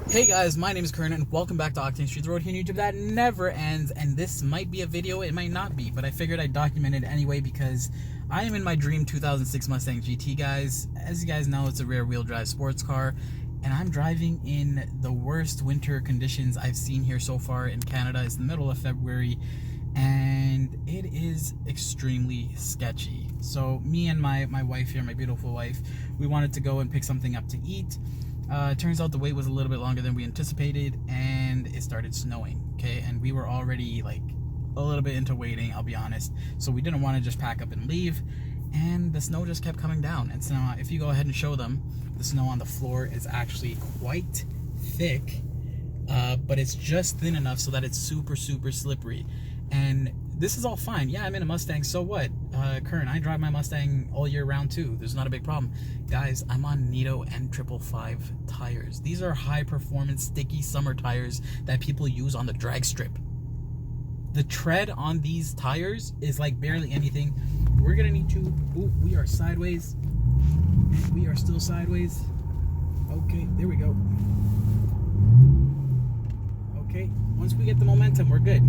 Hey guys, my name is Kern and welcome back to Octane Street, the road here on YouTube that never ends. And this might be a video, it might not be, but I figured I'd document it anyway because I am in my dream 2006 Mustang GT, guys. As you guys know, it's a rear wheel drive sports car, and I'm driving in the worst winter conditions I've seen here so far in Canada. It's the middle of February and it is extremely sketchy. So me and my wife here, my beautiful wife, we wanted to go and pick something up to eat. Turns out the wait was a little bit longer than we anticipated, and it started snowing, okay? And we were already like a little bit into waiting, I'll be honest. So we didn't want to just pack up and leave, and the snow just kept coming down. And so if you go ahead and show them, the snow on the floor is actually quite thick, but it's just thin enough so that it's super slippery. And this is all fine. Yeah, I'm in a Mustang, so what? Kern, I drive my Mustang all year round too. There's not a big problem. Guys, I'm on Nito N555 tires. These are high performance, sticky summer tires that people use on the drag strip. The tread on these tires is like barely anything. We're gonna need to, ooh, we are sideways. We are still sideways. Okay, there we go. Okay, once we get the momentum, we're good.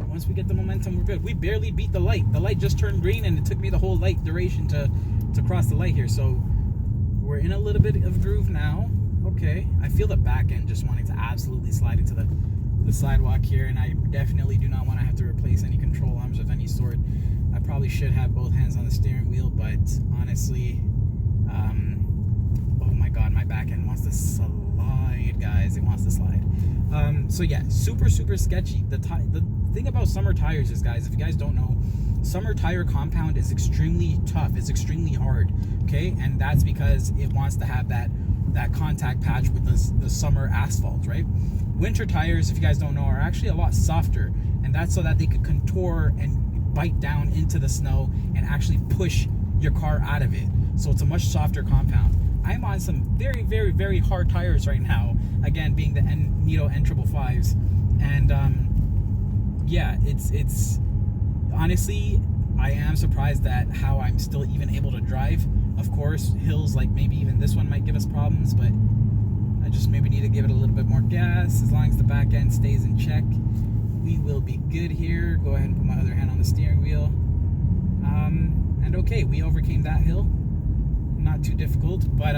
Once we get the momentum, we're good. We barely beat the light. The light just turned green, and it took me the whole light duration to cross the light here. So we're in a little bit of groove now. Okay, I feel the back end just wanting to absolutely slide into the sidewalk here, and I definitely do not want to have to replace any control arms of any sort. I probably should have both hands on the steering wheel, but honestly, oh my god, my back end wants to slide, guys. It wants to slide. So yeah, super sketchy. The thing about summer tires is, guys, if you guys don't know, summer tire compound is extremely tough. It's extremely hard, okay? And that's because it wants to have that contact patch with the summer asphalt, right? Winter tires, if you guys don't know, are actually a lot softer, and that's so that they could contour and bite down into the snow and actually push your car out of it. So it's a much softer compound. I'm on some very hard tires right now, again being the Nito N555s, and yeah, it's honestly, I am surprised at how I'm still even able to drive. Of course, hills like maybe even this one might give us problems, but I just maybe need to give it a little bit more gas. As long as the back end stays in check, we will be good here. Go ahead and put my other hand on the steering wheel, and okay, we overcame that hill. Not too difficult, but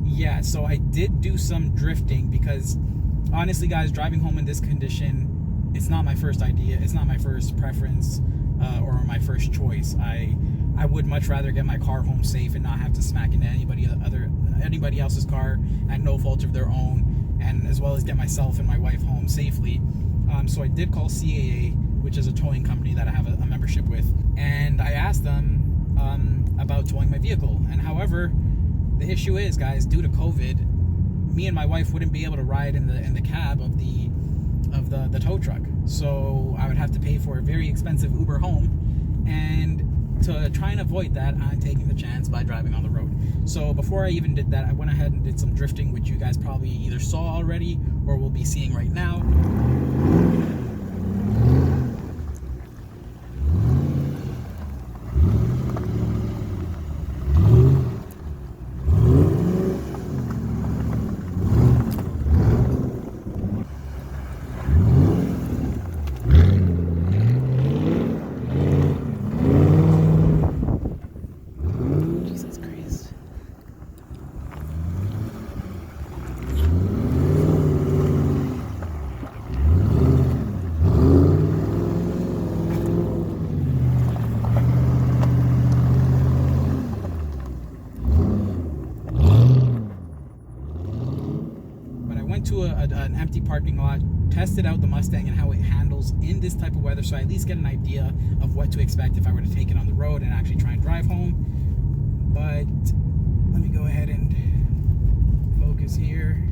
yeah, so I did do some drifting because honestly, guys, driving home in this condition, it's not my first idea, it's not my first preference, or my first choice. I would much rather get my car home safe and not have to smack into anybody else's car at no fault of their own, and as well as get myself and my wife home safely. So I did call CAA, which is a towing company that I have a membership with, and I asked them about towing my vehicle. And however, the issue is, guys, due to COVID, me and my wife wouldn't be able to ride in the cab of the tow truck. So I would have to pay for a very expensive Uber home, and to try and avoid that, I'm taking the chance by driving on the road. So before I even did that, I went ahead and did some drifting, which you guys probably either saw already or will be seeing right now. To an empty parking lot, tested out the Mustang and how it handles in this type of weather, so I at least get an idea of what to expect if I were to take it on the road and actually try and drive home. But let me go ahead and focus here.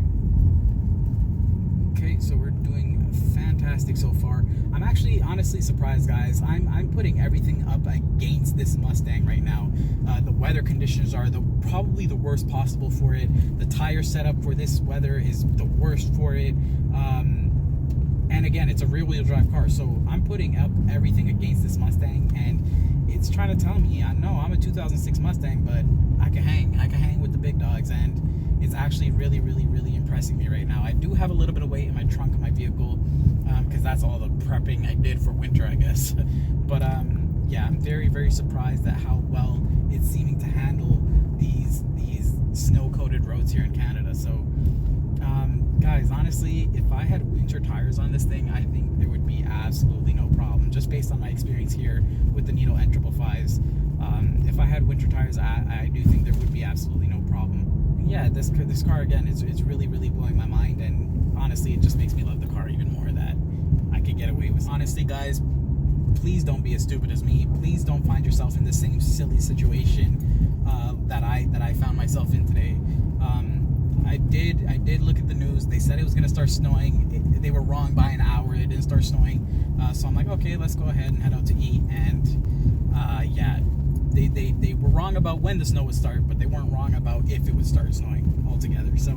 Okay, so we're doing fantastic so far. I'm actually honestly surprised, guys. I'm putting everything up against this Mustang right now. The weather conditions are probably the worst possible for it. The tire setup for this weather is the worst for it. And again, it's a rear-wheel drive car, so I'm putting up everything against this Mustang, and it's trying to tell me, I know I'm a 2006 Mustang, but I can hang with the big dogs, and it's actually really, really, really impressing me right now. I do have a little bit of weight in my trunk of my vehicle, because that's all the prepping I did for winter, I guess. But yeah, I'm very, very surprised at how well it's seeming to handle these snow-coated roads here in Canada. So guys, honestly, if I had winter tires on this thing, I think there would be absolutely no problem, just based on my experience here with the Needle N555s. If I had winter tires, I do think there would be absolutely no problem. And yeah, this car again is really, really blowing my mind, and honestly, it just makes me love the car even more that I could get away with. Honestly, guys, please don't be as stupid as me. Please don't find yourself in the same silly situation that I found myself in today. I did look at the news. They said it was going to start snowing. They were wrong by an hour. It didn't start snowing. So I'm like, okay, let's go ahead and head out to eat. And yeah, they were wrong about when the snow would start, but they weren't wrong about if it would start snowing altogether. So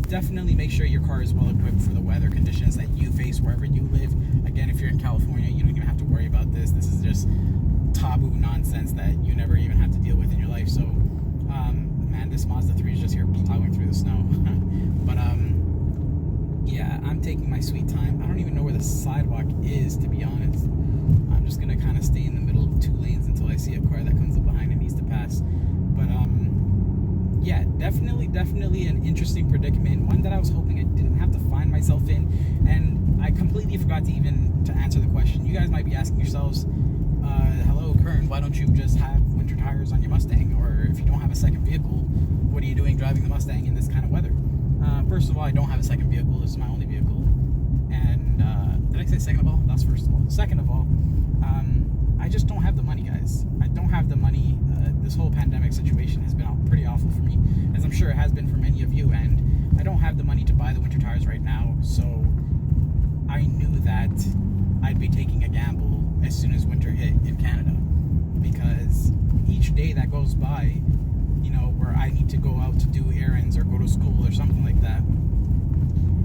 definitely make sure your car is well equipped for the weather conditions that you face wherever you live. Again, if you're in California, you don't even have to worry about this. This is just taboo nonsense that you never even have to deal with in your life. So man, this Mazda 3 is just here plowing through the snow. But yeah, I'm taking my sweet time. I don't even know where the sidewalk is, to be honest. I'm just gonna kind of stay in the middle of 2 lanes until I see a car that comes up behind and needs to pass. But yeah, definitely an interesting predicament, one that I was hoping I didn't have to find myself in. And I completely forgot to answer the question. You guys might be asking yourselves, hello Kern, why don't you just have winter tires on your Mustang? Or if you don't have a second vehicle, what are you doing driving the Mustang in this kind of weather? First of all, I don't have a second vehicle. This is my only vehicle. And did I say second of all? That's first of all. Second of all, I just don't have the money, guys. I don't have the money. This whole pandemic situation has been pretty awful for me, as I'm sure it has been for many of you, and I don't have the money to buy the winter tires right now. So I knew that I'd be taking a gamble as soon as winter hit in Canada, because each day that goes by, you know, where I need to go out to do errands or go to school or something like that,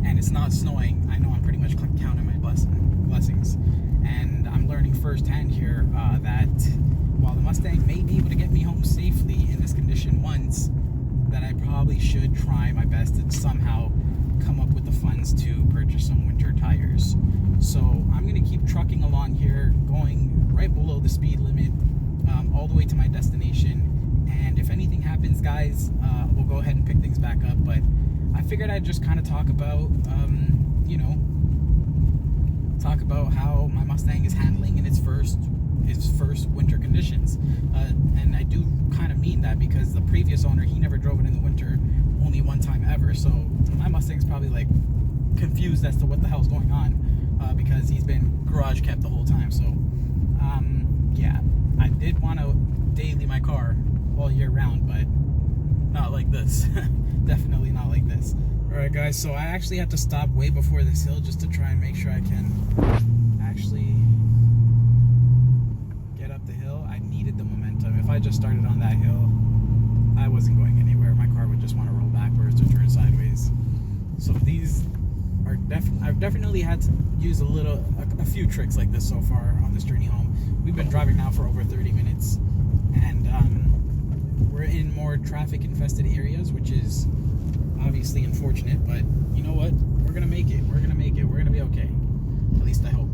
and it's not snowing, I know I'm pretty much counting my blessings. And I'm learning firsthand here that while the Mustang may be able to get me home safely in this condition once, that I probably should try my best to somehow come up with the funds to purchase some winter tires. So I'm going to keep trucking along here, going right below the speed limit, all the way to my destination. And if anything happens, guys, we'll go ahead and pick things back up. But I figured I'd just kind of talk about, you know, how my Mustang is handling in its first winter conditions. And I do kind of mean that, because the previous owner, he never drove it in the winter, only one time ever. So my Mustang's probably like confused as to what the hell's going on, because he's been garage kept the whole time. So yeah, I did want to daily my car all year round, but not like this. Definitely not like this. Alright guys, so I actually had to stop way before this hill just to try and make sure I can actually get up the hill. I needed the momentum. If I just started on that hill, I wasn't going anywhere. My car would just want to roll backwards or turn sideways. So these are I've definitely had to use a few tricks like this so far on this journey home. We've been driving now for over 30 minutes, and we're in more traffic infested areas, which is obviously unfortunate, but you know what? We're gonna make it. We're gonna be okay. At least I hope.